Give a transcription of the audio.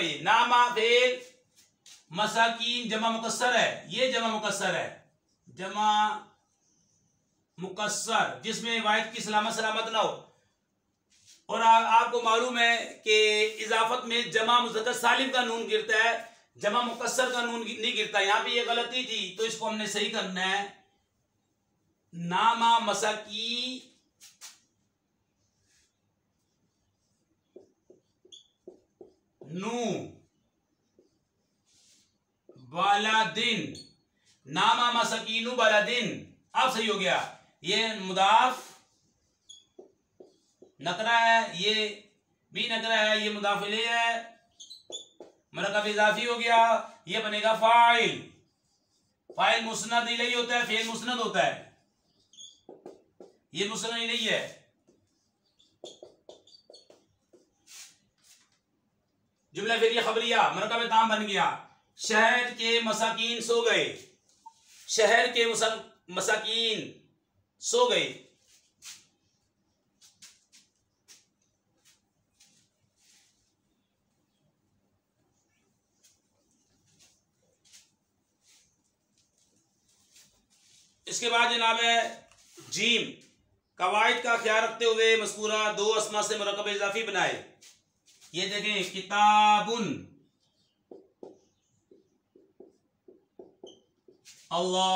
ये नामा फेल मसाकीन जमा मुकस्सर है, ये जमा मुकस्सर है, जमा मुकस्सर जिसमें वाहिद की सलामत ना हो। और आपको मालूम है कि इजाफत में जमा मुज़क्कर सालिम का नून गिरता है, जमा मुकस्सर का नून नहीं गिरता। यहां पे ये गलती थी तो इसको हमने सही करना है। नामा मसाकी नू बालादिन, नामा मसाकीनू बालादिन। अब सही हो गया। ये मुदाफ नकरा है, ये भी नकरा है, ये मुदाफ इलैह है, मरकब इजाफी हो गया। ये बनेगा फाइल। फाइल मुस्नद इलैह होता है, फेल मुस्नद होता है, ये मुस्नद इलैह है। जुमला फिर ये खबरिया मरकब ताम बन गया। शहर के मसाकीन सो गए, शहर के मसाकीन सो गए। इसके बाद जनाब है जीम, कवायद का ख्याल रखते हुए मज़कूरा दो अस्मा से मरकब इजाफी बनाए। ये देखें किताबुन अल्लाह